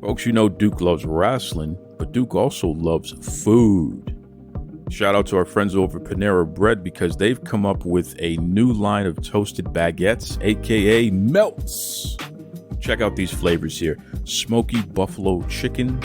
Folks, you know Duke loves wrestling, but Duke also loves food. Shout out to our friends over at Panera Bread because they've come up with a new line of toasted baguettes, aka melts. Check out these flavors here: smoky buffalo chicken,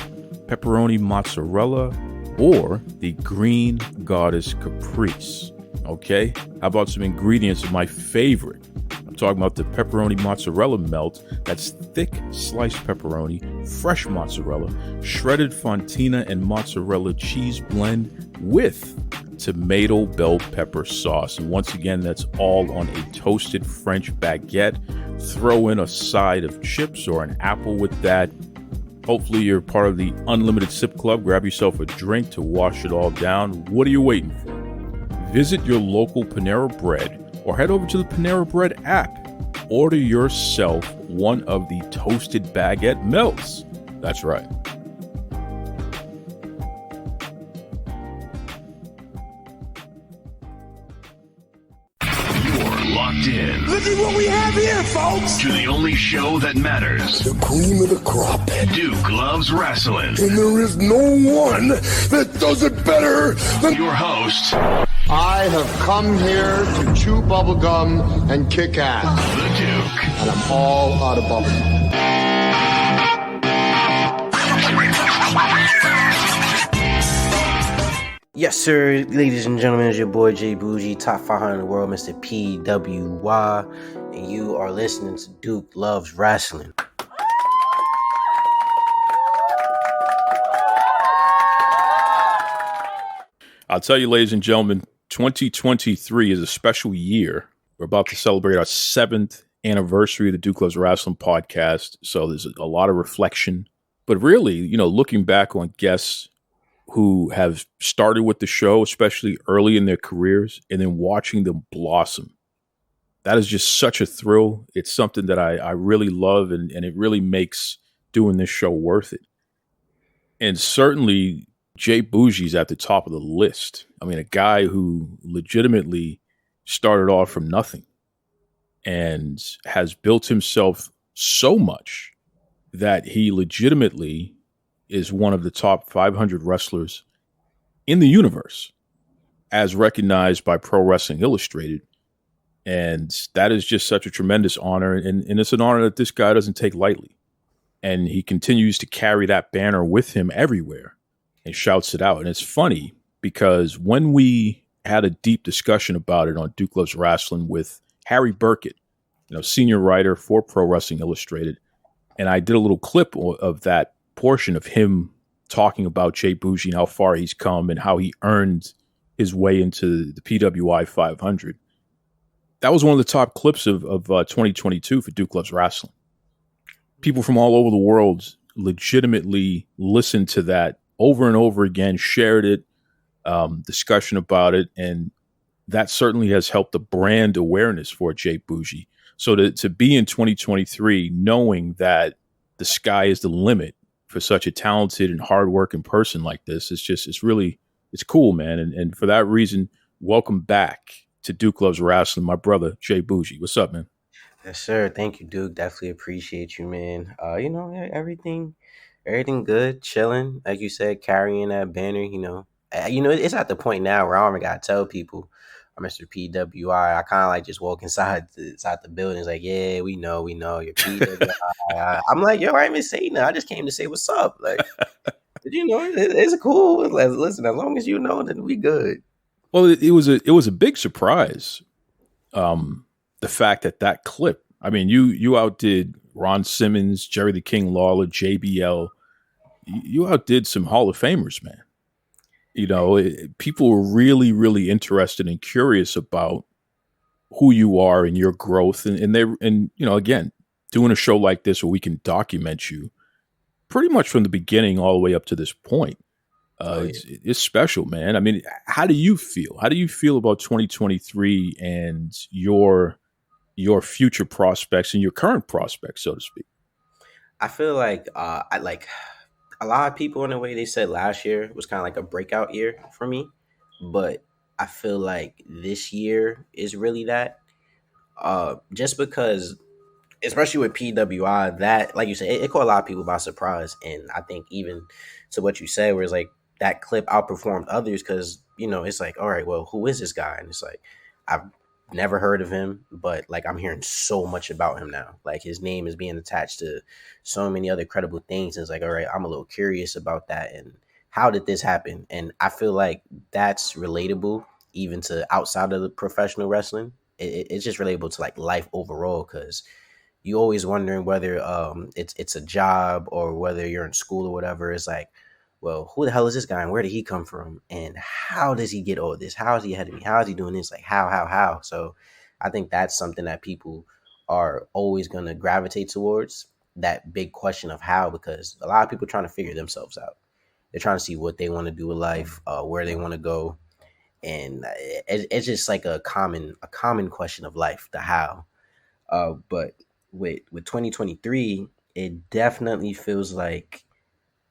pepperoni mozzarella, or the green goddess caprese. Okay, how about some ingredients of my favorite? I'm talking about the pepperoni mozzarella melt. That's thick sliced pepperoni, fresh mozzarella, shredded fontina and mozzarella cheese blend with tomato bell pepper sauce. And once again, that's all on a toasted French baguette. Throw in a side of chips or an apple with that. Hopefully you're part of the Unlimited Sip Club. Grab yourself a drink to wash it all down. What are you waiting for? Visit your local Panera Bread or head over to the Panera Bread app. Order yourself one of the toasted baguette melts. That's right. You're locked in. Look at what we have here, folks. To the only show that matters. The cream of the crop. Duke loves wrestling. And there is no one that does it better than your host. I have come here to chew bubblegum and kick ass. The Duke. And I'm all out of bubblegum. Yes, sir. Ladies and gentlemen, it's your boy JBoujii, top 500 in the world, Mr. PWY. And you are listening to Duke Loves Wrestling. I'll tell you, ladies and gentlemen, 2023 is a special year. We're about to celebrate our 7th anniversary of the Duke Loves Wrestling podcast. So there's a lot of reflection. But really, you know, looking back on guests who have started with the show, especially early in their careers, and then watching them blossom. That is just such a thrill. It's something that I really love, and it really makes doing this show worth it. And certainly JBoujii is at the top of the list. I mean, a guy who legitimately started off from nothing and has built himself so much that he legitimately is one of the top 500 wrestlers in the universe, as recognized by Pro Wrestling Illustrated. And that is just such a tremendous honor. And it's an honor that this guy doesn't take lightly. And he continues to carry that banner with him everywhere and shouts it out. And it's funny because when we had a deep discussion about it on Duke Loves Wrestling with Harry Burkett, you know, senior writer for Pro Wrestling Illustrated, and I did a little clip of that portion of him talking about JBoujii and how far he's come and how he earned his way into the PWI 500. That was one of the top clips of 2022 for Duke Loves Wrestling. People from all over the world legitimately listened to that over and over again, shared it, discussion about it, and that certainly has helped the brand awareness for JBoujii. So to be in 2023 knowing that the sky is the limit for such a talented and hardworking person like this, it's cool, man. And for that reason, welcome back to Duke Loves Wrestling, my brother JBoujii. What's up, man? Yes, sir. Thank you, Duke. Definitely appreciate you, man. Everything good, chilling. Like you said, carrying that banner, it's at the point now where I don't even got to tell people I'm Mr. PWI. I kind of like just walk inside the building. It's like, yeah, we know you're PWI. I'm like, yo, I ain't even saying that. I just came to say what's up. Like, it's cool. Listen, as long as you know, then we good. Well, it was a big surprise. The fact that clip, I mean, you outdid Ron Simmons, Jerry the King Lawler, JBL. You outdid some Hall of Famers, man. You know, people were really, really interested and curious about who you are and your growth. And again, doing a show like this where we can document you pretty much from the beginning all the way up to this point. It's special, man. I mean, how do you feel? How do you feel about 2023 and your future prospects and your current prospects, so to speak? I feel like a lot of people, in a way, they said last year was kind of like a breakout year for me, but I feel like this year is really that. Just because especially with PWI, that like you said, it caught a lot of people by surprise. And I think even to what you said, where it's like that clip outperformed others because it's like, all right, well, who is this guy? And it's like I've never heard of him, but like I'm hearing so much about him now. Like his name is being attached to so many other credible things. And it's like, all right, I'm a little curious about that and how did this happen? And I feel like that's relatable even to outside of the professional wrestling. It's just relatable to like life overall because you always wondering whether it's a job or whether you're in school or whatever. It's like, well, who the hell is this guy and where did he come from and how does he get all this? How is he ahead of me? How is he doing this? Like how? So I think that's something that people are always going to gravitate towards, that big question of how, because a lot of people are trying to figure themselves out. They're trying to see what they want to do with life, where they want to go, and it's just like a common question of life, the how. But with 2023, it definitely feels like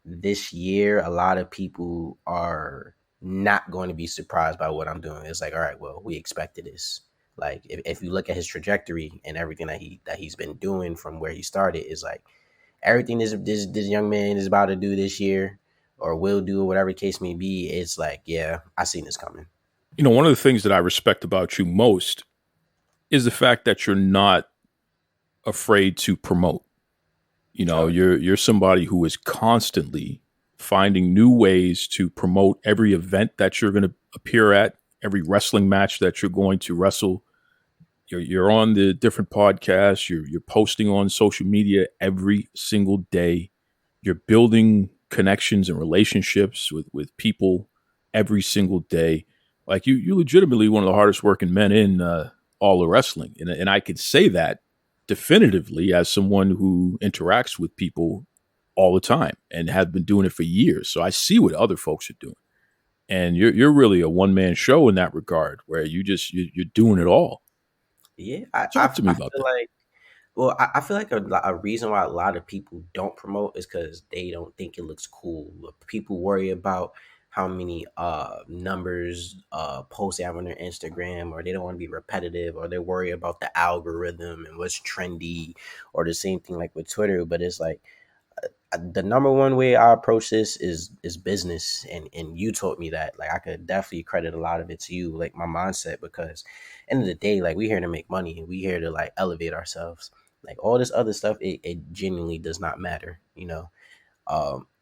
this year a lot of people are not going to be surprised by what I'm doing. It's like, all right, well, we expected this. Like if you look at his trajectory and everything that he's been doing from where he started, is like everything this young man is about to do this year or will do, or whatever the case may be. It's like, yeah, I seen this coming. One of the things that I respect about you most is the fact that you're not afraid to promote. You're somebody who is constantly finding new ways to promote every event that you're going to appear at, every wrestling match that you're going to wrestle. You're on the different podcasts. You're posting on social media every single day. You're building connections and relationships with people every single day. Like you're legitimately one of the hardest working men in all of wrestling, and I could say that definitively as someone who interacts with people all the time and have been doing it for years. So I see what other folks are doing, and you're really a one man show in that regard, where you're doing it all. Yeah, Talk to me about feel that. like, well, I feel like a reason why a lot of people don't promote is because they don't think it looks cool. People worry about how many numbers posts they have on their Instagram, or they don't want to be repetitive, or they worry about the algorithm and what's trendy, or the same thing like with Twitter. But it's like the number one way I approach this is business, and you taught me that. Like I could definitely credit a lot of it to you, like my mindset, because end of the day, like we here to make money and we here to like elevate ourselves. Like all this other stuff, it genuinely does not matter,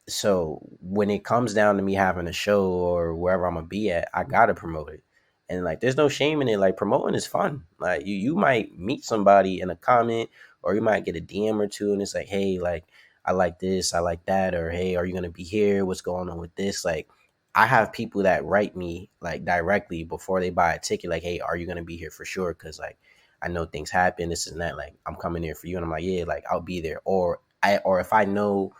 so when it comes down to me having a show or wherever I'm gonna be at, I gotta promote it. And like there's no shame in it. Like promoting is fun. Like you might meet somebody in a comment, or you might get a DM or two and it's like, hey, like I like this, I like that, or hey, are you gonna be here? What's going on with this? Like I have people that write me like directly before they buy a ticket, like, hey, are you gonna be here for sure? Cause like I know things happen, this and that. Like I'm coming here for you. And I'm like, yeah, like I'll be there. Or if I know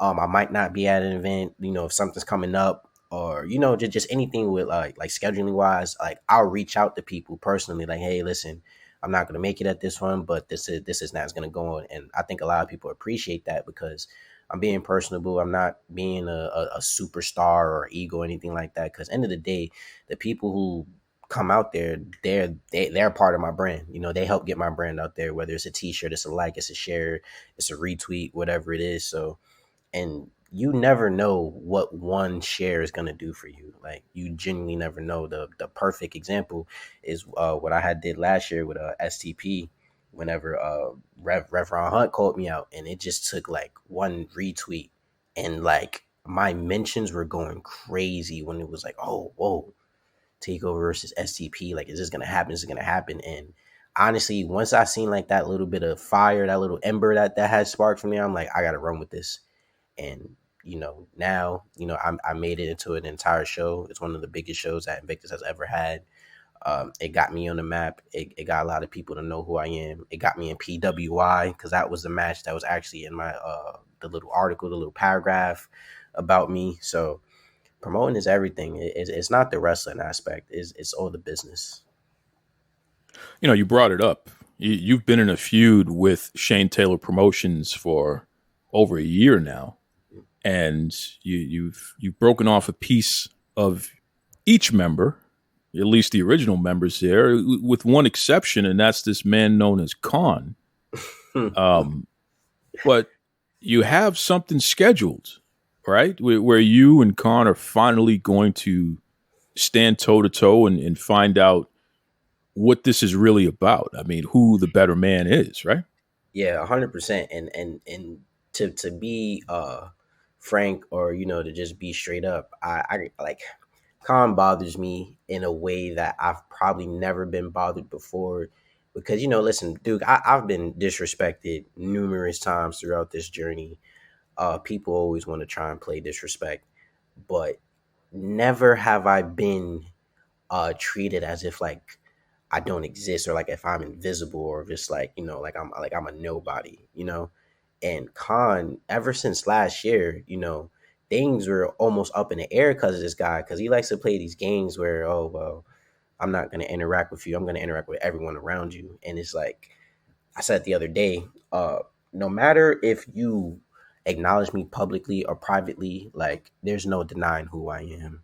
I might not be at an event, if something's coming up, or just anything with like scheduling wise, like I'll reach out to people personally, like, hey, listen, I'm not gonna make it at this one, but this is not gonna go on. And I think a lot of people appreciate that because I'm being personable. I'm not being a superstar or ego or anything like that. Because end of the day, the people who come out there, they're part of my brand. They help get my brand out there. Whether it's a T-shirt, it's a like, it's a share, it's a retweet, whatever it is. So, and you never know what one share is going to do for you. Like you genuinely never know. The perfect example is what I had did last year with STP whenever Reverend Hunt called me out, and it just took like one retweet and like my mentions were going crazy when it was like, oh, whoa, Takeover versus STP, like is this gonna happen? Is it gonna happen? And honestly, once I seen like that little bit of fire, that little ember that had sparked from there, I'm like, I gotta run with this. And now I made it into an entire show. It's one of the biggest shows that Invictus has ever had. It got me on the map. It got a lot of people to know who I am. It got me in PWI because that was the match that was actually in my the little article, the little paragraph about me. So promoting is everything. It's not the wrestling aspect. It's all the business. You brought it up. You've been in a feud with Shane Taylor Promotions for over a year now, and you've broken off a piece of each member, at least the original members there, with one exception, and that's this man known as Kaun. Um, but you have something scheduled, right? Where you and Kaun are finally going to stand toe to toe and find out what this is really about. I mean, who the better man is, right? Yeah, 100%. And to be frank, or to just be straight up, I like, Khan bothers me in a way that I've probably never been bothered before. Because listen, Duke, I've been disrespected numerous times throughout this journey. People always want to try and play disrespect, but never have I been treated as if like I don't exist, or like if I'm invisible, or just like like I'm a nobody. And Khan, ever since last year, things were almost up in the air because of this guy, because he likes to play these games where, oh well, I'm not going to interact with you, I'm going to interact with everyone around you. And it's like I said the other day, no matter if you acknowledge me publicly or privately, like there's no denying who I am.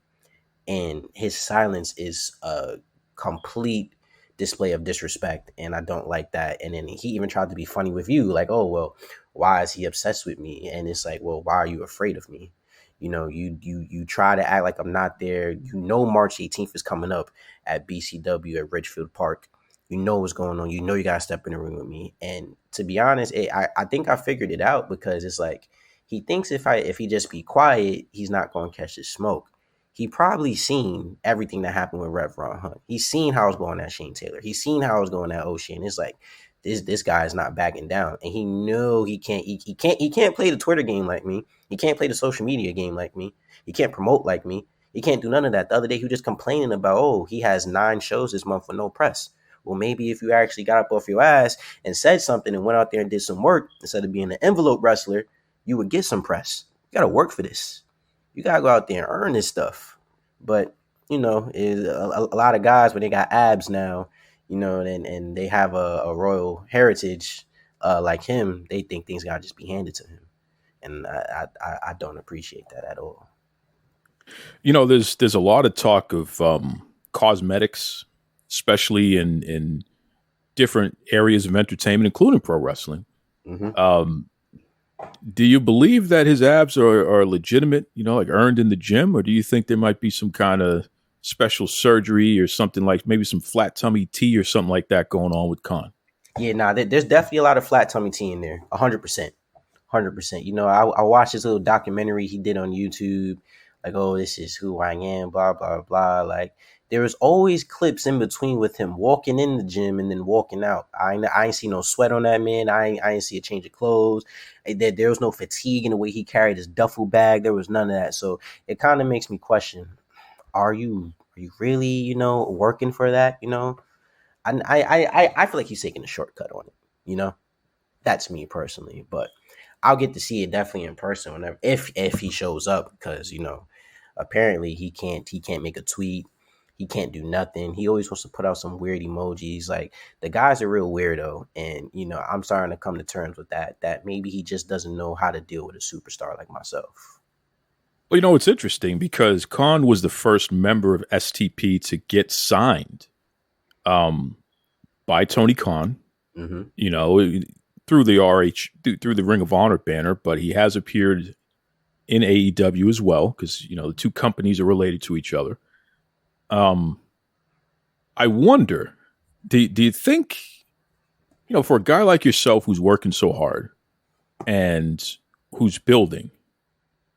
And his silence is a complete display of disrespect, and I don't like that. And then he even tried to be funny with you, like, oh well, why is he obsessed with me? And it's like, well, why are you afraid of me? You try to act like I'm not there. March 18th is coming up at BCW at Ridgefield Park. You know what's going on. You gotta step in the ring with me. And to be honest, I think I figured it out, because it's like he thinks if he just be quiet, he's not going to catch the smoke. He probably seen everything that happened with Rev Ron Hunt. He's seen how it's going at Shane Taylor. He's seen how it's going at O'Shea. It's like this guy is not backing down, and he know he can't play the Twitter game like me. He can't play the social media game like me. He can't promote like me. He can't do none of that. The other day he was just complaining about, oh, he has 9 shows this month with no press. Well, maybe if you actually got up off your ass and said something and went out there and did some work instead of being an envelope wrestler, you would get some press. You got to work for this. You gotta go out there and earn this stuff. But is a lot of guys, when they got abs now, and they have a royal heritage like him, they think things gotta just be handed to him, and I don't appreciate that at all. There's a lot of talk of cosmetics, especially in different areas of entertainment, including pro wrestling. Mm-hmm. Do you believe that his abs are legitimate, like earned in the gym, or do you think there might be some kind of special surgery or something, like maybe some flat tummy tea or something like that going on with Kaun? Yeah, there's definitely a lot of flat tummy tea in there, 100%. 100%. I watched this little documentary he did on YouTube, like, oh, this is who I am, blah, blah, blah. Like, there was always clips in between with him walking in the gym and then walking out. I ain't see no sweat on that man. I ain't see a change of clothes. There was no fatigue in the way he carried his duffel bag. There was none of that. So it kind of makes me question, are you really, working for that? I feel like he's taking a shortcut on it. That's me personally, but I'll get to see it definitely in person whenever, if he shows up, because apparently he can't make a tweet, he can't do nothing. He always wants to put out some weird emojis. Like, the guy's a real weirdo, and I'm starting to come to terms with that maybe he just doesn't know how to deal with a superstar like myself. Well, it's interesting because Kaun was the first member of STP to get signed by Tony Khan. Mm-hmm. Through the through the Ring of Honor banner, but he has appeared in AEW as well, because the two companies are related to each other. I wonder, do you think, for a guy like yourself who's working so hard and who's building,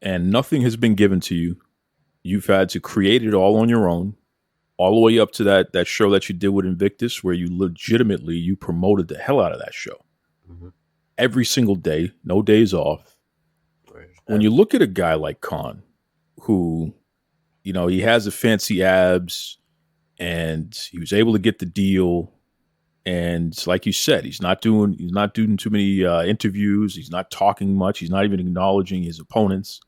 and nothing has been given to you, you've had to create it all on your own, all the way up to that show that you did with Invictus, where you promoted the hell out of that show. Mm-hmm. Every single day, no days off. When you look at a guy like Kaun, who, he has the fancy abs and he was able to get the deal, and like you said, he's not doing too many interviews. He's not talking much. He's not even acknowledging his opponents.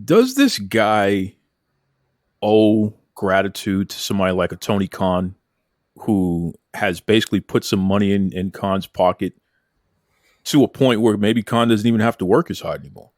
Does this guy owe gratitude to somebody like a Tony Khan, who has basically put some money in Khan's pocket to a point where maybe Kaun doesn't even have to work as hard anymore?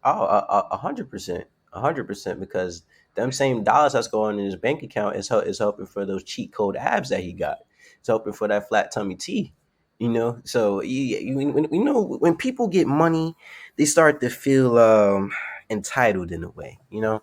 Oh, 100%, 100%, because them same dollars that's going in his bank account is helping for those cheat code abs that he got. It's helping for that flat tummy tea. You know, so when people get money, they start to feel entitled in a way. You know,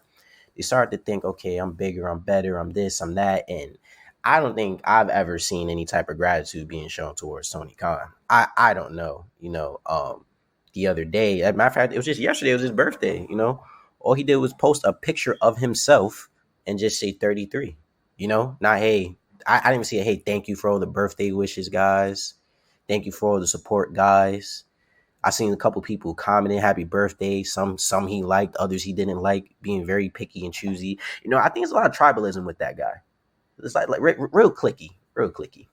they start to think, okay, I'm bigger, I'm better, I'm this, I'm that, and I don't think I've ever seen any type of gratitude being shown towards Tony Khan. I don't know. You know, the other day, as a matter of fact, it was just yesterday. It was his birthday. You know, all he did was post a picture of himself and just say 33. You know, not hey. I didn't even see a hey. Thank you for all the birthday wishes, guys. Thank you for all the support, guys. I seen a couple people commenting happy birthday. Some he liked, others he didn't like, being very picky and choosy. You know, I think there's a lot of tribalism with that guy. It's like real clicky, real clicky.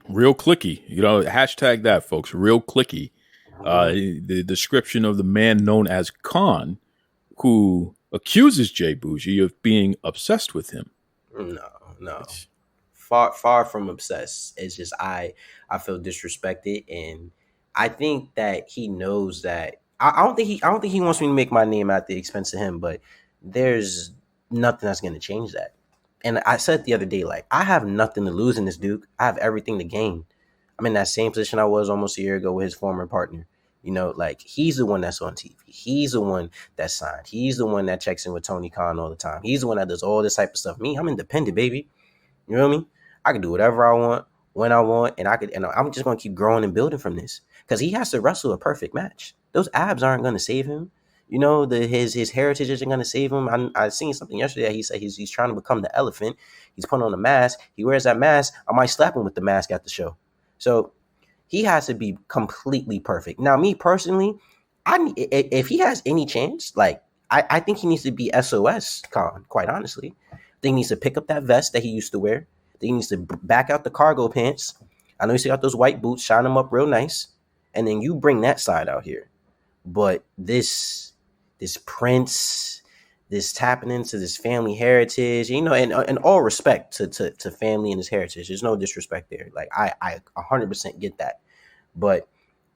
Real clicky. You know, hashtag that, folks. Real clicky. Mm-hmm. The description of the man known as Kaun, who accuses JBoujii of being obsessed with him. No. Far from obsessed. It's just I feel disrespected, and I think that he knows that. I don't think he wants me to make my name at the expense of him, but there's nothing that's going to change that. And I said the other day, like, I have nothing to lose in this, Duke. I have everything to gain. I'm in that same position I was almost a year ago with his former partner. You know, like, he's the one that's on TV. He's the one that's signed. He's the one that checks in with Tony Khan all the time. He's the one that does all this type of stuff. Me, I'm independent, baby. You know what I mean? I can do whatever I want, when I want, and I'm just gonna keep growing and building from this. Because he has to wrestle a perfect match. Those abs aren't gonna save him. You know, his heritage isn't gonna save him. I seen something yesterday that he said he's trying to become the elephant. He's putting on a mask. He wears that mask. I might slap him with the mask at the show. So he has to be completely perfect. Now, me personally, if he has any chance, like I think he needs to be SOS Con, quite honestly. I think he needs to pick up that vest that he used to wear. I think he needs to back out the cargo pants. I know he still got those white boots, shine them up real nice. And then you bring that side out here. But this prince, this tapping into this family heritage, you know, and all respect to family and his heritage. There's no disrespect there. Like I 100% get that. But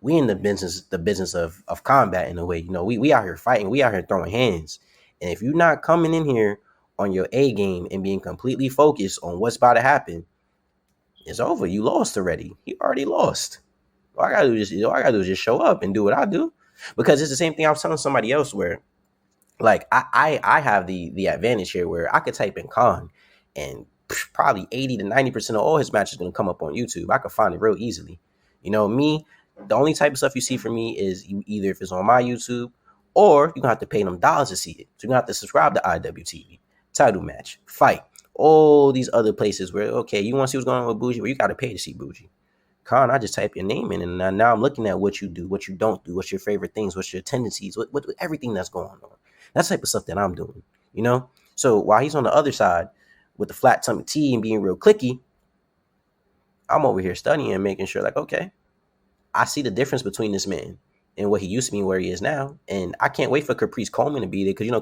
we in the business of combat in a way. You know, we out here fighting, we out here throwing hands. And if you're not coming in here on your A game and being completely focused on what's about to happen, it's over. You lost already. He already lost. All I gotta do is just show up and do what I do. Because it's the same thing I was telling somebody else where, like, I have the advantage here where I could type in Kaun and probably 80 to 90% of all his matches are gonna come up on YouTube. I could find it real easily. You know, me, the only type of stuff you see from me is either if it's on my YouTube or you're gonna have to pay them dollars to see it. So you're gonna have to subscribe to IWTV, title match, fight, all these other places where, okay, you want to see what's going on with Boujii, well, you gotta pay to see Boujii. Kaun, I just type your name in, and now I'm looking at what you do, what you don't do, what's your favorite things, what's your tendencies, what everything that's going on. That type of stuff that I'm doing, you know? So while he's on the other side with the flat tummy tea and being real clicky, I'm over here studying and making sure, like, okay, I see the difference between this man and what he used to be and where he is now. And I can't wait for Caprice Coleman to be there because, you know,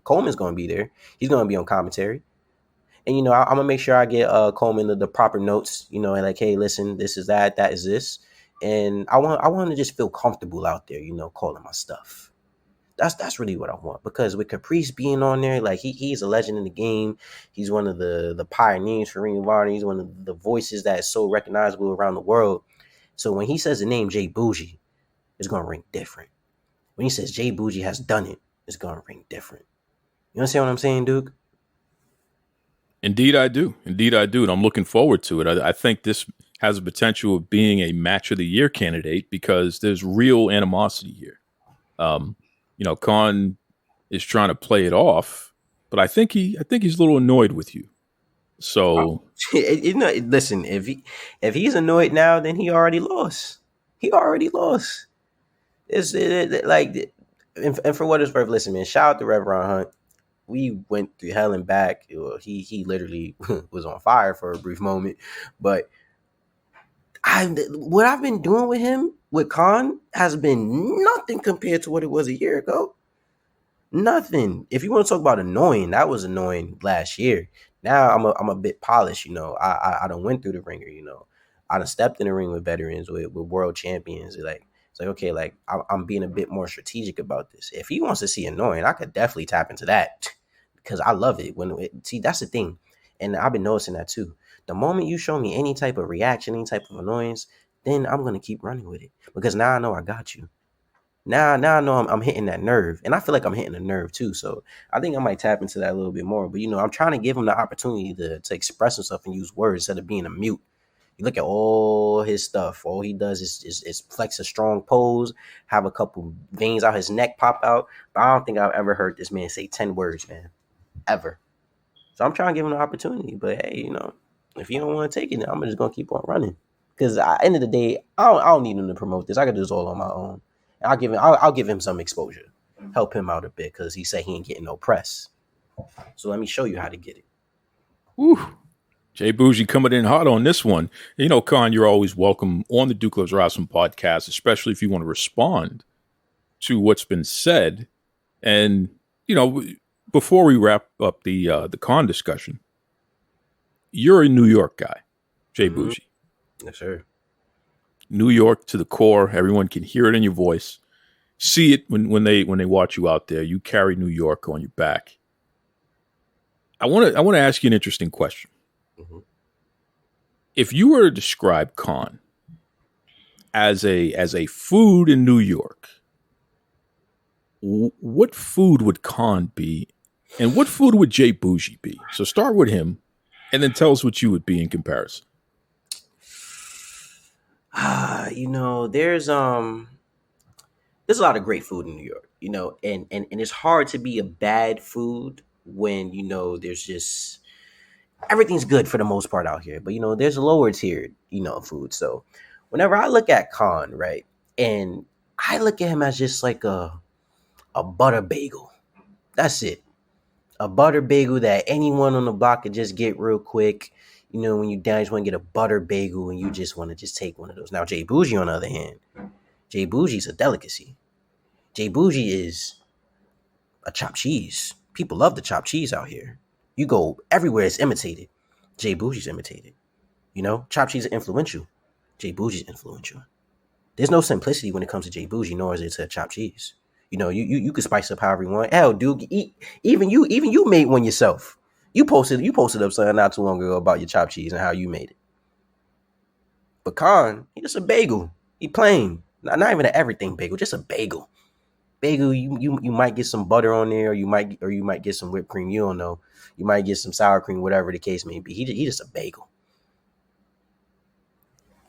Coleman's going to be there. He's going to be on commentary. And, you know, I'm going to make sure I get Coleman the proper notes, you know, and like, hey, listen, this is that is this. And I want to just feel comfortable out there, you know, calling my stuff. That's really what I want. Because with Caprice being on there, like, he's a legend in the game. He's one of the pioneers for Ring of Honor. He's one of the voices that is so recognizable around the world. So when he says the name JBoujii, it's going to ring different. When he says JBoujii has done it, it's going to ring different. You understand what I'm saying, Duke? Indeed, I do. And I'm looking forward to it. I think this has a potential of being a match of the year candidate because there's real animosity here. You know, Kaun is trying to play it off, but I think he's a little annoyed with you. So, you know, listen, if he's annoyed now, then he already lost. It's like, and for what it's worth, listen, man, shout out to Reverend Hunt. We went through hell and back. He literally was on fire for a brief moment, but what I've been doing with him, with Kaun, has been nothing compared to what it was a year ago. Nothing. If you want to talk about annoying, that was annoying last year. Now I'm a bit polished, you know. I done went through the ringer, you know. I done stepped in the ring with veterans, with world champions. Like, it's like, okay, like, I'm being a bit more strategic about this. If he wants to see annoying, I could definitely tap into that because I love it. See, that's the thing. And I've been noticing that too. The moment you show me any type of reaction, any type of annoyance, then I'm gonna keep running with it because now I know I got you. Now I know I'm hitting that nerve, and I feel like I'm hitting a nerve too. So I think I might tap into that a little bit more. But I'm trying to give him the opportunity to express himself and use words instead of being a mute. You look at all his stuff. All he does is flex a strong pose, have a couple veins out his neck pop out. But I don't think I've ever heard this man say 10 words, man, ever. So I'm trying to give him the opportunity. But hey, if you don't want to take it, I'm just gonna keep on running. Because at the end of the day, I don't need him to promote this. I can do this all on my own. I'll give him some exposure, help him out a bit because he said he ain't getting no press. So let me show you how to get it. Woo. JBoujii coming in hot on this one. Kaun, you're always welcome on the Duke Loves Rasslin podcast, especially if you want to respond to what's been said. And before we wrap up the Kaun discussion, you're a New York guy, JBoujii. Yes, sir. New York to the core. Everyone can hear it in your voice, see it when they watch you out there. You carry New York on your back. I want to ask you an interesting question. Mm-hmm. If you were to describe Kaun as a food in New York, what food would Kaun be, and what food would JBoujii be? So start with him, and then tell us what you would be in comparison. There's a lot of great food in New York, and it's hard to be a bad food when there's just everything's good for the most part out here. But there's lower tiered, food. So whenever I look at Kaun, right, and I look at him as just like a butter bagel. That's it. A butter bagel that anyone on the block could just get real quick. When you down, you just want to get a butter bagel and you just want to just take one of those. Now, JBoujii, on the other hand, JBoujii is a delicacy. JBoujii is a chopped cheese. People love the chopped cheese out here. You go everywhere, it's imitated. JBoujii's imitated. Chopped cheese is influential. JBoujii's influential. There's no simplicity when it comes to JBoujii, nor is it to chopped cheese. You can spice up however you want. Hell, dude, even you made one yourself. You posted up something not too long ago about your chopped cheese and how you made it. But Kaun, he just a bagel. He plain. Not even an everything bagel, just a bagel. Bagel, you might get some butter on there, or you might get some whipped cream. You don't know. You might get some sour cream, whatever the case may be. He just a bagel.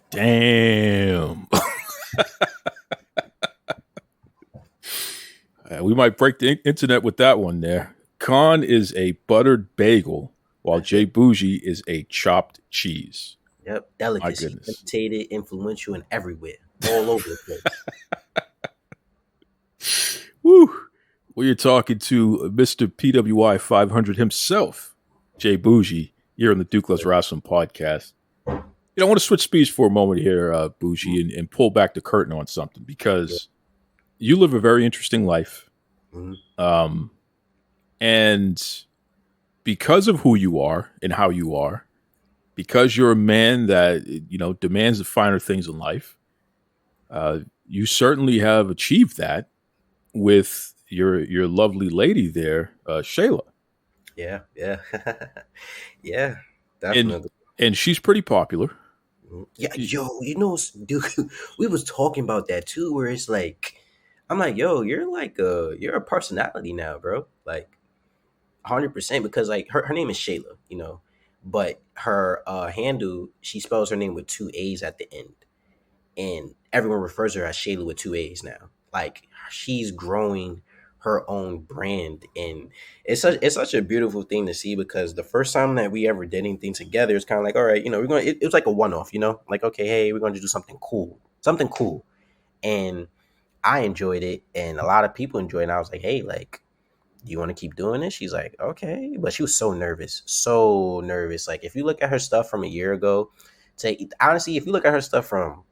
Damn. We might break the internet with that one there. Kaun is a buttered bagel, while JBoujii is a chopped cheese. Yep, delicacy, imitated, influential, and everywhere, all over the place. Woo! We are talking to Mr. PWI 500 himself, JBoujii, here on the Duke Loves Rasslin podcast. I want to switch speeds for a moment here, Boujii, and pull back the curtain on something, because you live a very interesting life. Mm-hmm. And because of who you are and how you are, because you're a man that, demands the finer things in life, you certainly have achieved that with your lovely lady there, Shayla. Yeah. Yeah, definitely. And she's pretty popular. Yeah, dude, we was talking about that too, where it's like, I'm like, yo, you're a personality now, bro. Like, 100%, because like her name is Shayla, but her handle, she spells her name with 2 A's at the end, and everyone refers to her as Shayla with 2 A's now. Like, she's growing her own brand, and it's such a beautiful thing to see, because the first time that we ever did anything together, it's kind of like, all right, we're going. It was like a one-off, like, okay, hey, we're going to do something cool, and I enjoyed it, and a lot of people enjoyed it. And I was like, hey, like, do you want to keep doing this? She's like, okay. But she was so nervous. Like, if you look at her stuff from a year ago, honestly, if you look at her stuff from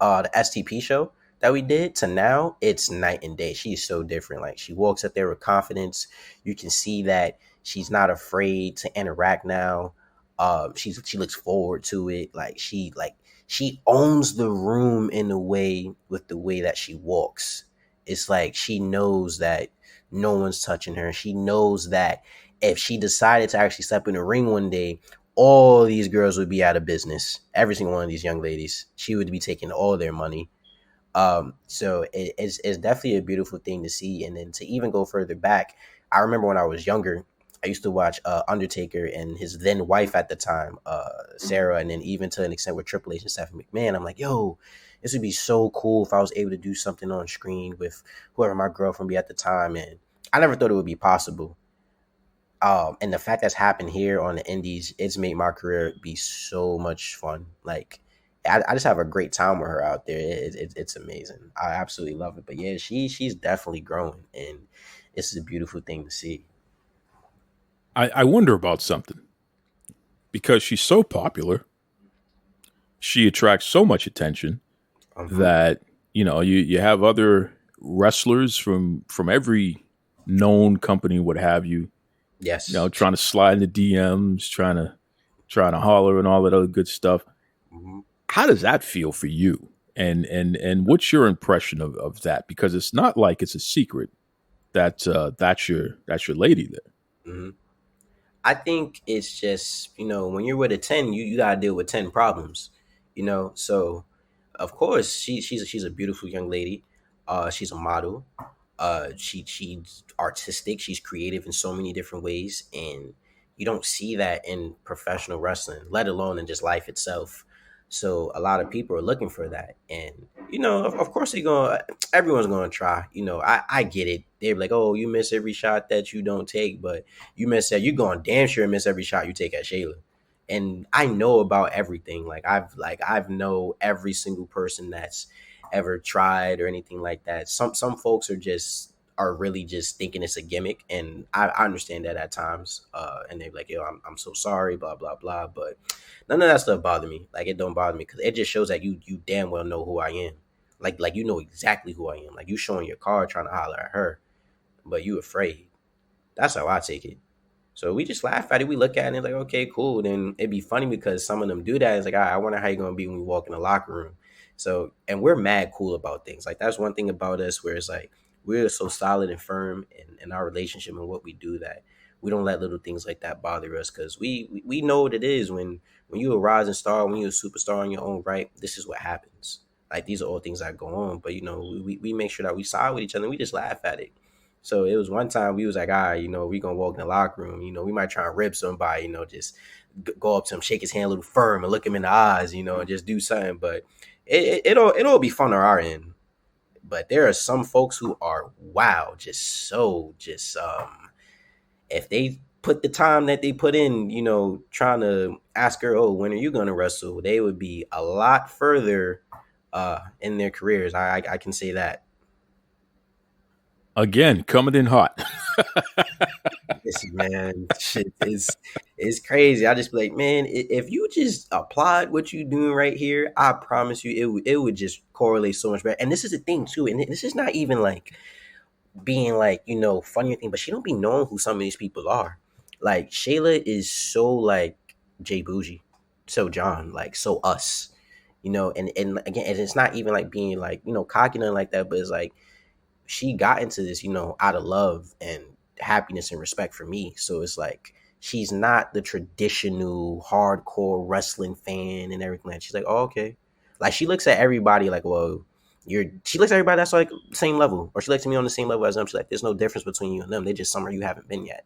the STP show that we did to now, it's night and day. She's so different. Like, she walks up there with confidence. You can see that she's not afraid to interact now. She looks forward to it. Like, she owns the room in a way with the way that she walks. It's like she knows that no one's touching her. She knows that if she decided to actually step in the ring one day, all these girls would be out of business. Every single one of these young ladies, she would be taking all their money. So it's definitely a beautiful thing to see. And then to even go further back, I remember when I was younger, I used to watch Undertaker and his then wife at the time, Sarah, and then even to an extent with Triple H and Stephanie McMahon. I'm like, yo, this would be so cool if I was able to do something on screen with whoever my girlfriend be at the time. And I never thought it would be possible. And the fact that's happened here on the indies, it's made my career be so much fun. Like, I just have a great time with her out there. It's amazing. I absolutely love it. But yeah, she's definitely growing, and it's a beautiful thing to see. I wonder about something because she's so popular. She attracts so much attention that you have other wrestlers from every known company, what have you. Yes, trying to slide in the DMs, trying to holler and all that other good stuff. Mm-hmm. How does that feel for you? And what's your impression of that? Because it's not like it's a secret that that's your lady there. Mm-hmm. I think it's just when you're with a 10, you gotta deal with 10 problems. So of course she's a beautiful young lady. She's a model. She's artistic. She's creative in so many different ways, and you don't see that in professional wrestling, let alone in just life itself. So a lot of people are looking for that, and of course everyone's gonna try. I get it. They're like, oh, you miss every shot that you don't take, but you're going damn sure miss every shot you take at Shayla. And I know about everything. I've know every single person that's ever tried or anything like that. Some folks are really just thinking it's a gimmick, and I understand that at times. And they're like, yo, I'm so sorry, blah blah blah. But none of that stuff bother me. Like, it don't bother me because it just shows that you damn well know who I am. Like you know exactly who I am. Like, you showing your card trying to holler at her, but you afraid. That's how I take it. So we just laugh at it. We look at it and like, okay, cool. Then it'd be funny because some of them do that. It's like, I wonder how you're gonna be when we walk in the locker room. So, and we're mad cool about things. Like, that's one thing about us where it's like we're so solid and firm in our relationship and what we do that we don't let little things like that bother us, because we know what it is when you're a rising star, when you're a superstar in your own right. This is what happens. Like, these are all things that go on, but we make sure that we side with each other and we just laugh at it. So it was one time we was like, all right, we gonna walk in the locker room. We might try and rib somebody, just go up to him, shake his hand a little firm and look him in the eyes, and just do something. But it'll be fun on our end. But there are some folks who are if they put the time that they put in, trying to ask her, oh, when are you gonna wrestle? They would be a lot further in their careers. I can say that. Again, coming in hot. Listen, man, shit is crazy. I just be like, man, if you just applied what you doing right here, I promise you, it would just correlate so much better. And this is the thing too, and this is not even like being like funny or thing, but she don't be knowing who some of these people are. Like, Shayla is so like JBoujii, so John, like so us, and again, and it's not even like being like cocky nothing like that, but it's like she got into this, out of love and happiness and respect for me. So it's like she's not the traditional hardcore wrestling fan and everything like that. She's like, oh, okay. Like, she looks at everybody like, well, she looks at everybody that's like same level, or she looks at me on the same level as them. She's like, there's no difference between you and them. They're just somewhere you haven't been yet.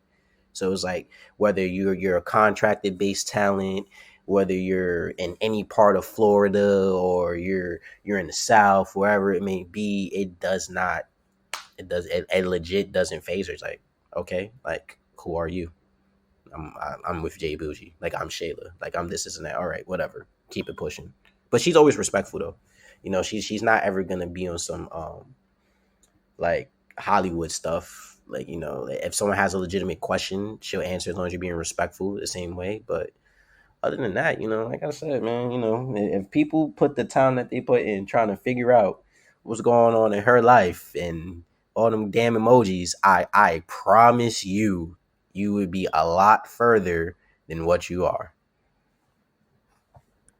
So it's like, whether you're a contracted based talent, whether you're in any part of Florida or you're in the South, wherever it may be, it legit doesn't phase her. It's like, okay, like, who are you? I'm with JBoujii. Like, I'm Shayla. Like, I'm this and that. All right, whatever. Keep it pushing. But she's always respectful though. She's not ever gonna be on some like Hollywood stuff. Like, if someone has a legitimate question, she'll answer as long as you're being respectful the same way. But other than that, like I said, man, if people put the time that they put in trying to figure out what's going on in her life and all them damn emojis, I promise you would be a lot further than what you are.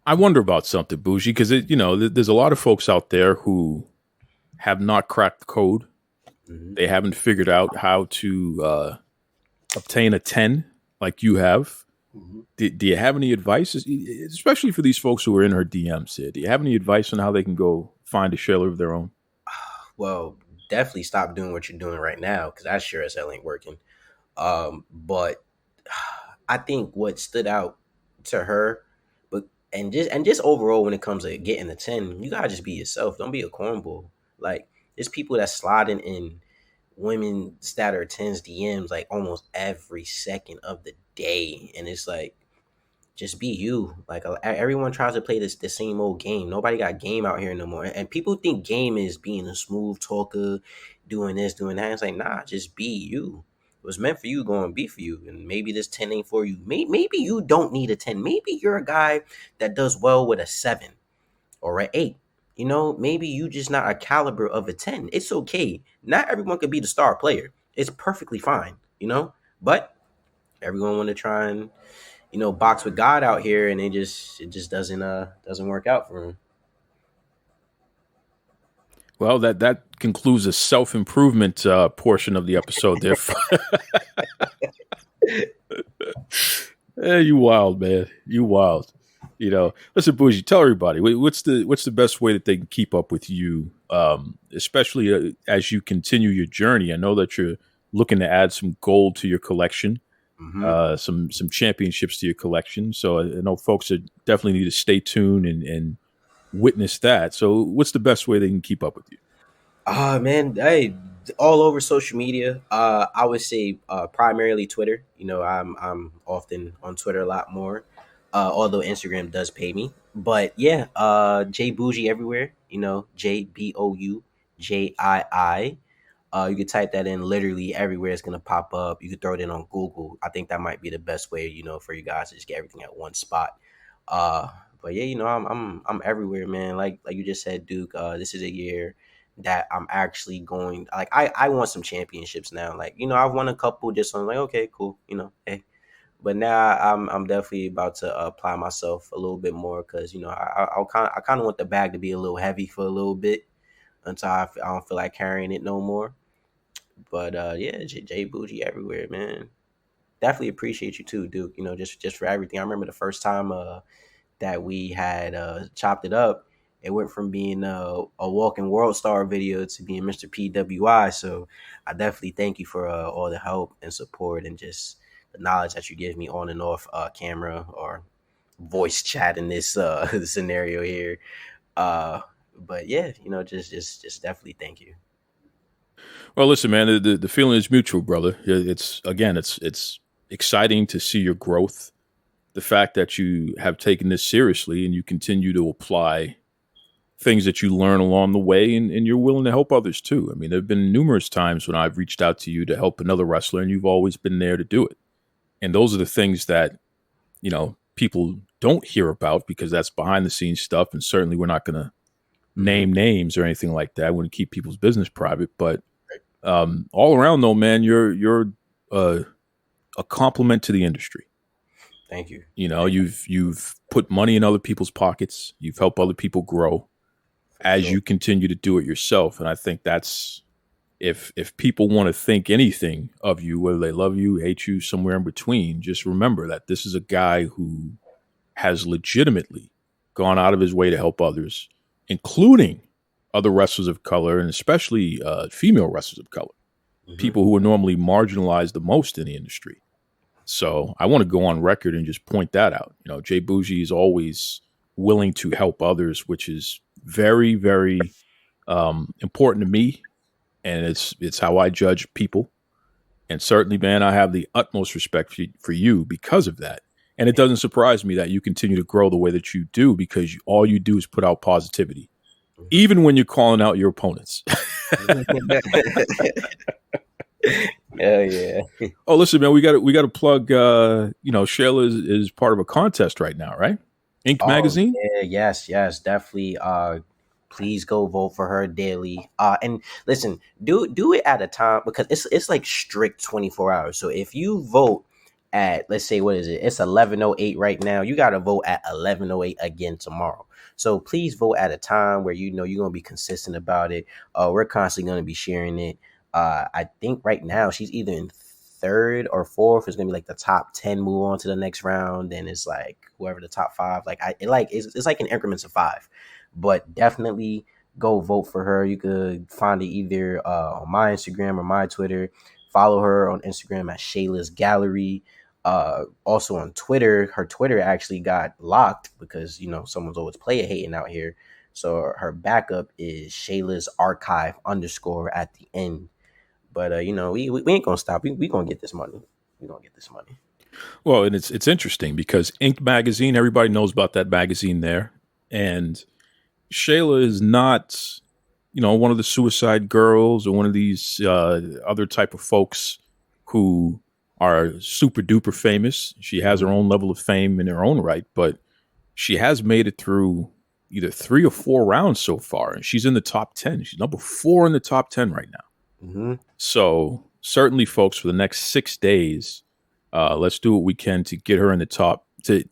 I wonder about something, Boujii, because there's a lot of folks out there who have not cracked the code. Mm-hmm. They haven't figured out how to obtain a 10 like you have. Do you have any advice, especially for these folks who are in her DMs here? Do you have any advice on how they can go find a Shayla of their own? Well, definitely stop doing what you're doing right now because that sure as hell ain't working. But I think what stood out to her, but and just overall when it comes to getting the 10, you gotta just be yourself. Don't be a cornball. Like there's people that sliding in women that are 10s DMs like almost every second of the day, and it's like just be you. Like everyone tries to play the same old game. Nobody got game out here no more. And people think game is being a smooth talker, doing this, doing that. It's like, nah, just be you. It was meant for you, going to be for you. And maybe this 10 ain't for you. Maybe you don't need a 10. Maybe you're a guy that does well with a 7 or an 8. You know, maybe you just not a caliber of a 10. It's okay. Not everyone could be the star player. It's perfectly fine, you know? But everyone want to try and box with God out here, and it just doesn't work out for him. Well, that concludes the self-improvement portion of the episode there. Hey, you wild, man. You wild. Listen, Boujii, tell everybody, what's the best way that they can keep up with you, especially as you continue your journey? I know that you're looking to add some gold to your collection. Some championships to your collection. So I know folks that definitely need to stay tuned and witness that. So what's the best way they can keep up with you? Man, hey, all over social media. I would say primarily Twitter. I'm often on Twitter a lot more. Although Instagram does pay me. But yeah, JBoujii everywhere. JBoujii. You could type that in literally everywhere. It's gonna pop up. You could throw it in on Google. I think that might be the best way, for you guys to just get everything at one spot. But yeah, I'm everywhere, man. Like you just said, Duke. This is a year that I'm actually going. Like I want some championships now. Like I've won a couple. Just on like okay, cool. Hey. But now I'm definitely about to apply myself a little bit more because I kind of want the bag to be a little heavy for a little bit until I don't feel like carrying it no more. But yeah, JBoujii everywhere, man. Definitely appreciate you too, Duke. Just for everything. I remember the first time that we had chopped it up. It went from being a walking world star video to being Mr. PWI. So I definitely thank you for all the help and support and just the knowledge that you give me on and off camera or voice chat in this scenario here. But yeah, just definitely thank you. Well, listen, man, the feeling is mutual, brother. It's exciting to see your growth. The fact that you have taken this seriously and you continue to apply things that you learn along the way, and you're willing to help others too. I mean, there have been numerous times when I've reached out to you to help another wrestler, and you've always been there to do it. And those are the things that, people don't hear about because that's behind the scenes stuff. And certainly we're not going to name names or anything like that. I want to keep people's business private. But all around though, man, you're a compliment to the industry. Thank you. You've put money in other people's pockets. You've helped other people grow as you continue to do it yourself. And I think that's, if people want to think anything of you, whether they love you, hate you, somewhere in between, just remember that this is a guy who has legitimately gone out of his way to help others, including other wrestlers of color, and especially female wrestlers of color, people who are normally marginalized the most in the industry. So I want to go on record and just point that out. JBoujii is always willing to help others, which is very, very important to me. And it's how I judge people. And certainly, man, I have the utmost respect for you because of that. And it doesn't surprise me that you continue to grow the way that you do, because all you do is put out positivity, even when you're calling out your opponents. Hell yeah. Oh, listen, man, we got to plug. Shayla is part of a contest right now, right? Ink Magazine. Yeah, yes, definitely. Please go vote for her daily. And listen, do it at a time, because it's like strict 24 hours. So if you vote at, let's say, what is it? It's 11:08 right now. You got to vote at 11:08 again tomorrow. So please vote at a time where you're going to be consistent about it. We're constantly going to be sharing it. I think right now she's either in third or fourth is gonna be like the top 10 move on to the next round. Then it's like whoever the top five. It's like in increments of 5, but definitely go vote for her. You could find it either on my Instagram or my Twitter. Follow her on Instagram at Shayla's Gallery. Also on Twitter, her Twitter actually got locked because someone's always player hating out here. So her backup is Shayla's Archive _ at the end. But we ain't gonna stop. We gonna get this money. We gonna get this money. Well, and it's interesting because Ink magazine, everybody knows about that magazine there, and Shayla is not, one of the Suicide Girls or one of these other type of folks who are super duper famous. She has her own level of fame in her own right, but she has made it through either 3 or 4 rounds so far, and she's in the top 10. She's number 4 in the top 10 right now. Mm-hmm. So certainly, folks, for the next 6 days, let's do what we can to get her in the top, to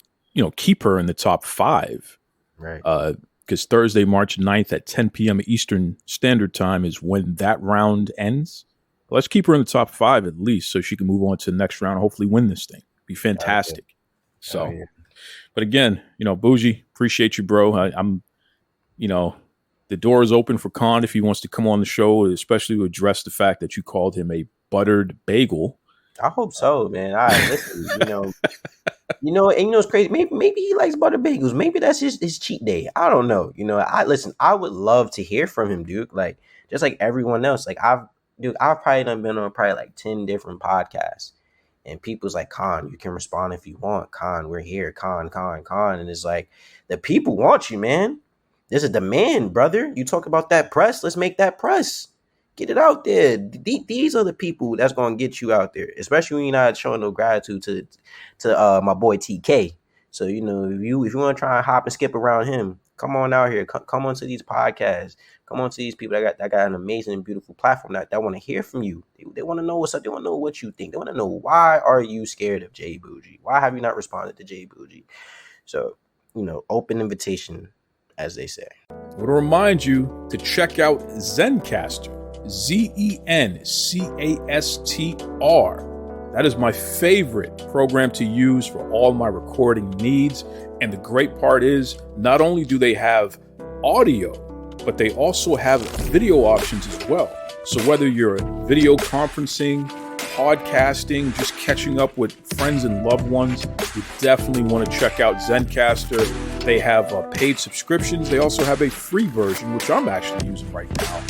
keep her in the top 5. Right. Because Thursday, March 9th at 10 p.m. Eastern Standard Time is when that round ends. Let's keep her in the top 5 at least, so she can move on to the next round and hopefully win this thing. Be fantastic. So, but again, Boujii, appreciate you, bro. I'm, the door is open for Kaun if he wants to come on the show, especially to address the fact that you called him a buttered bagel. I hope so, man. Listen, it's crazy. Maybe he likes butter bagels. Maybe that's his cheat day. I don't know. I would love to hear from him, dude. Like, just like everyone else. Like, I've probably done been on probably like 10 different podcasts. And people's like, Kaun, you can respond if you want. Kaun, we're here. Kaun. And it's like, the people want you, man. There's a demand, brother. You talk about that press. Let's make that press. Get it out there. These are the people that's going to get you out there, especially when you're not showing no gratitude to my boy TK. So, if you want to try and hop and skip around him, come on out here. Come on to these podcasts. Come on to these people that got an amazing and beautiful platform that want to hear from you. They want to know what's up. They want to know what you think. They want to know, why are you scared of JBoujii? Why have you not responded to JBoujii? So, open invitation, as they say. I want to remind you to check out Zencastr, Zencastr. That is my favorite program to use for all my recording needs. And the great part is, not only do they have audio, but they also have video options as well. So whether you're video conferencing, podcasting, just catching up with friends and loved ones, you definitely want to check out Zencastr. They have paid subscriptions. They also have a free version, which I'm actually using right now.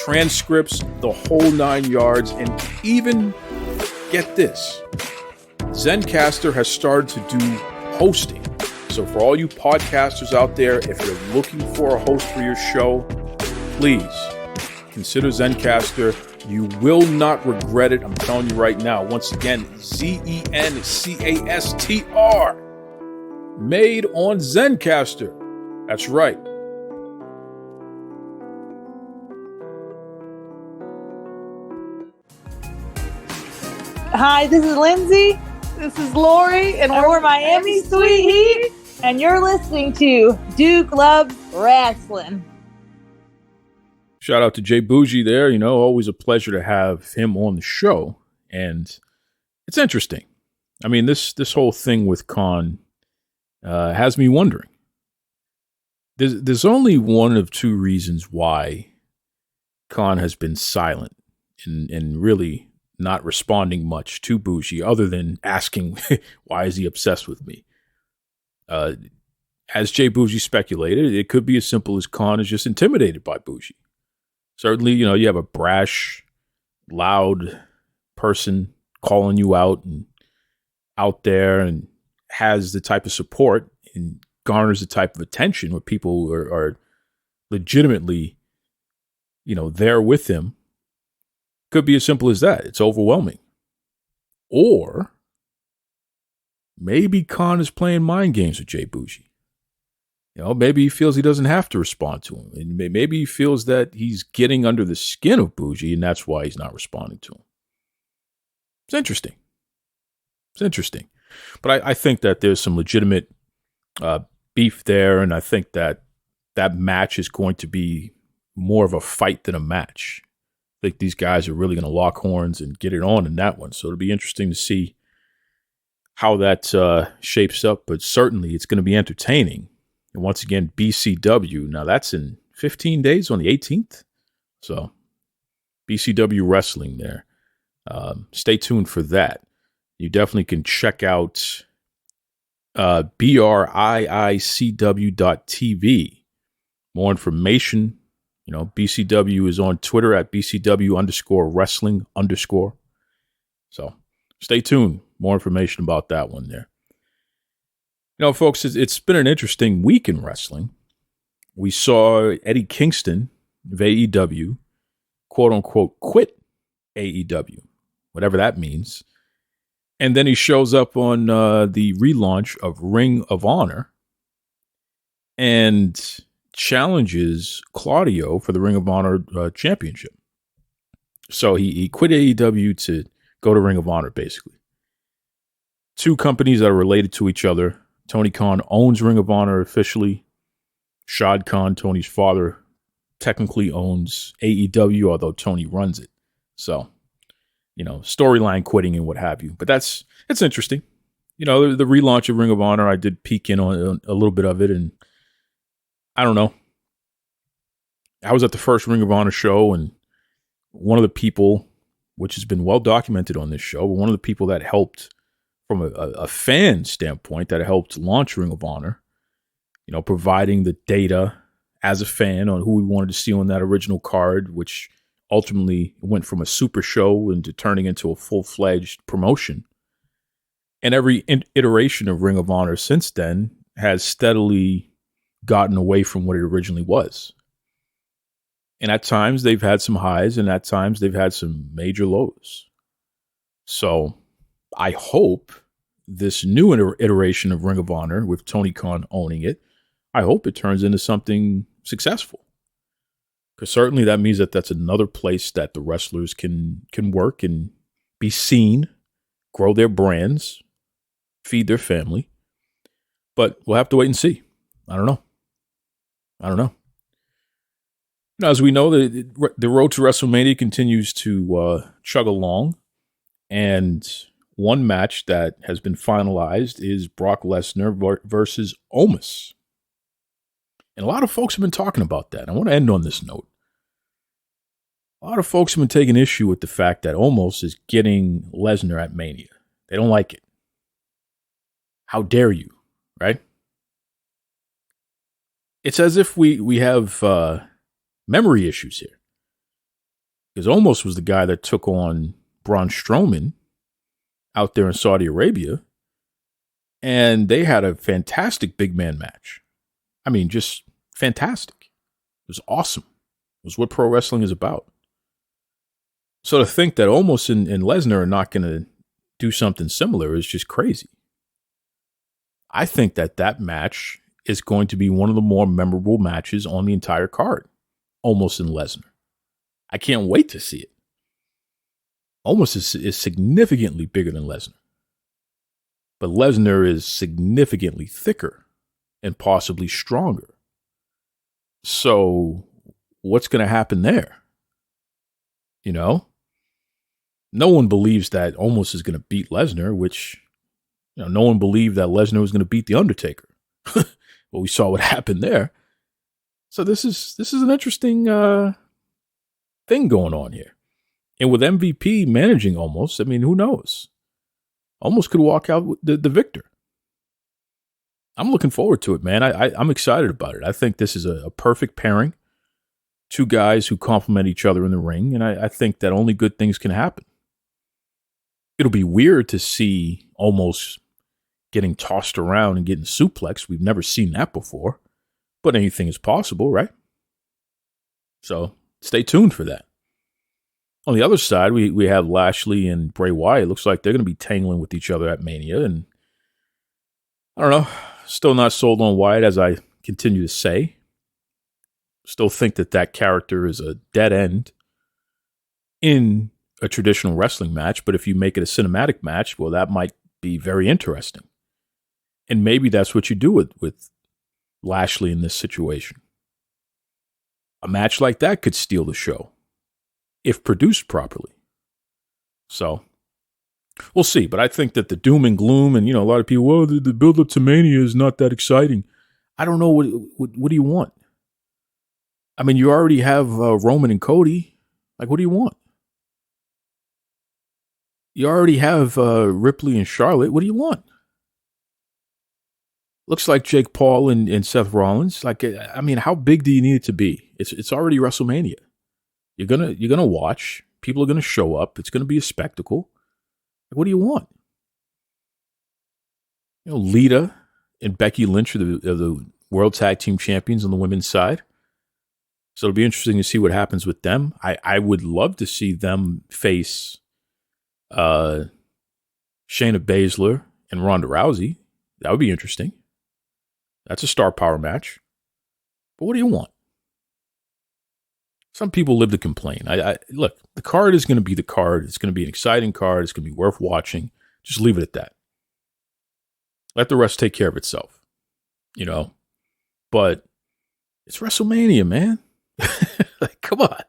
Transcripts, the whole 9 yards, and even, get this, Zencastr has started to do hosting. So for all you podcasters out there, if you're looking for a host for your show, please consider Zencastr. You will not regret it. I'm telling you right now. Once again, Zencastr. Made on Zencastr. That's right. Hi, this is Lindsay. This is Lori, and we're Miami Sweet Heat, and you're listening to Duke Loves Rasslin. Shout out to JBoujii there. Always a pleasure to have him on the show. And it's interesting. I mean, this whole thing with Kaun has me wondering. There's only one of 2 reasons why Kaun has been silent and really not responding much to Boujii, other than asking, why is he obsessed with me? As JBoujii speculated, it could be as simple as Kaun is just intimidated by Boujii. Certainly, you have a brash, loud person calling you out and out there and has the type of support and garners the type of attention where people are legitimately, there with him. Could be as simple as that. It's overwhelming. Or maybe Kaun is playing mind games with JBoujii. Maybe he feels he doesn't have to respond to him. And maybe he feels that he's getting under the skin of Boujii, and that's why he's not responding to him. It's interesting. But I think that there's some legitimate beef there, and I think that match is going to be more of a fight than a match. I think these guys are really going to lock horns and get it on in that one. So it'll be interesting to see how that shapes up. But certainly it's going to be entertaining. And once again, BCW. Now that's in 15 days on the 18th. So BCW Wrestling there. Stay tuned for that. You definitely can check out briicw.tv. More information. BCW is on Twitter at BCW_wrestling_. So stay tuned. More information about that one there. Folks, it's been an interesting week in wrestling. We saw Eddie Kingston of AEW, quote unquote, quit AEW, whatever that means. And then he shows up on the relaunch of Ring of Honor and challenges Claudio for the Ring of Honor championship. So he quit AEW to go to Ring of Honor, basically. Two companies that are related to each other. Tony Khan owns Ring of Honor officially. Shad Khan, Tony's father, technically owns AEW, although Tony runs it. So, storyline quitting and what have you. But it's interesting. The relaunch of Ring of Honor, I did peek in on a little bit of it, and I don't know. I was at the first Ring of Honor show, and one of the people, which has been well documented on this show, but one of the people that helped from a fan standpoint, that helped launch Ring of Honor, providing the data as a fan on who we wanted to see on that original card, which ultimately went from a super show into turning into a full-fledged promotion. And every iteration of Ring of Honor since then has steadily gotten away from what it originally was. And at times they've had some highs, and at times they've had some major lows. So I hope this new iteration of Ring of Honor with Tony Khan owning it, I hope it turns into something successful. Because certainly that means that that's another place that the wrestlers can work and be seen, grow their brands, feed their family. But we'll have to wait and see. I don't know. Now, as we know, the road to WrestleMania continues to chug along. And one match that has been finalized is Brock Lesnar versus Omos. And a lot of folks have been talking about that. I want to end on this note. A lot of folks have been taking issue with the fact that Omos is getting Lesnar at Mania. They don't like it. How dare you, right? It's as if we have memory issues here. Because Omos was the guy that took on Braun Strowman out there in Saudi Arabia, and they had a fantastic big man match. I mean, just fantastic. It was awesome. It was what pro wrestling is about. So to think that Omos and Lesnar are not going to do something similar is just crazy. I think that match is going to be one of the more memorable matches on the entire card. Omos and Lesnar. I can't wait to see it. Omos is significantly bigger than Lesnar. But Lesnar is significantly thicker and possibly stronger. So what's going to happen there? No one believes that Omos is going to beat Lesnar, which, no one believed that Lesnar was going to beat The Undertaker. Well, we saw what happened there. So this is an interesting thing going on here. And with MVP managing Omos, I mean, who knows? Omos could walk out with the victor. I'm looking forward to it, man. I'm excited about it. I think this is a perfect pairing. Two guys who complement each other in the ring, and I think that only good things can happen. It'll be weird to see Omos getting tossed around and getting suplexed. We've never seen that before, but anything is possible, right? So stay tuned for that. On the other side, we have Lashley and Bray Wyatt. It looks like they're going to be tangling with each other at Mania, and I don't know. Still not sold on Wyatt, as I continue to say. Still think that character is a dead end in a traditional wrestling match, but if you make it a cinematic match, well, that might be very interesting. And maybe that's what you do with Lashley in this situation. A match like that could steal the show if produced properly. So we'll see. But I think that the doom and gloom and, a lot of people, well, the build up to Mania is not that exciting. I don't know. What do you want? I mean, you already have Roman and Cody. Like, what do you want? You already have Ripley and Charlotte. What do you want? Looks like Jake Paul and Seth Rollins. Like, I mean, how big do you need it to be? It's already WrestleMania. You're gonna watch. People are gonna show up. It's gonna be a spectacle. Like, what do you want? Lita and Becky Lynch are the World Tag Team Champions on the women's side. So it'll be interesting to see what happens with them. I would love to see them face Shayna Baszler and Ronda Rousey. That would be interesting. That's a star power match. But what do you want? Some people live to complain. Look, the card is going to be the card. It's going to be an exciting card. It's going to be worth watching. Just leave it at that. Let the rest take care of itself. But it's WrestleMania, man. Like, come on.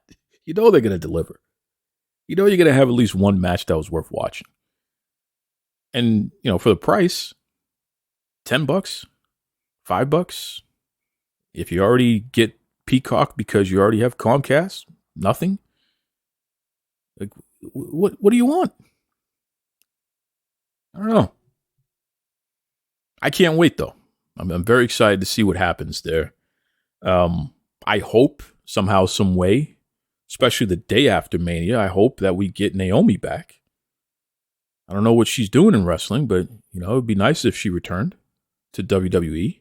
They're going to deliver. You're going to have at least one match that was worth watching. And, for the price, $10, $5. If you already get Peacock because you already have Comcast, nothing. Like, what do you want? I don't know. I can't wait, though. I'm very excited to see what happens there. I hope somehow, some way, especially the day after Mania, I hope that we get Naomi back. I don't know what she's doing in wrestling, but, it would be nice if she returned to WWE.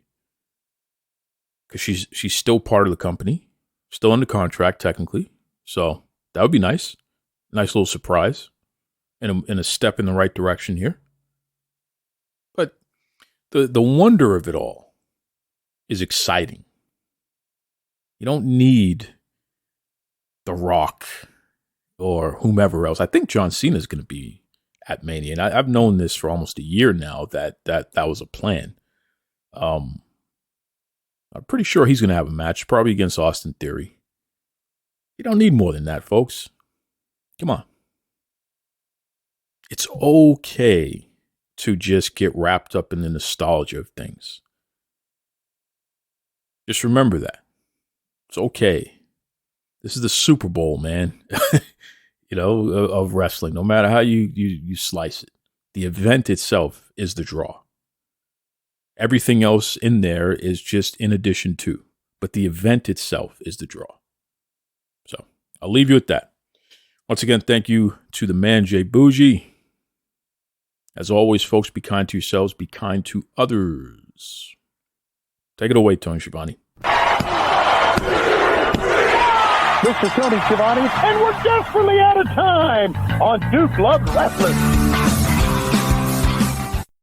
Because she's still part of the company, still under contract technically. So that would be nice. Nice little surprise and a step in the right direction here. But the wonder of it all is exciting. You don't need The Rock or whomever else. I think John Cena is going to be at Mania. And I've known this for almost a year now that was a plan. I'm pretty sure he's going to have a match, probably against Austin Theory. You don't need more than that, folks. Come on. It's okay to just get wrapped up in the nostalgia of things. Just remember that. It's okay. This is the Super Bowl, man. Of wrestling. No matter how you slice it. The event itself is the draw. Everything else in there is just in addition to. But the event itself is the draw. So I'll leave you at that. Once again, thank you to the man, JBoujii. As always, folks, be kind to yourselves. Be kind to others. Take it away, Tony Schiavone. Mr. Tony Schiavone, and we're desperately out of time on Duke Loves Wrestling.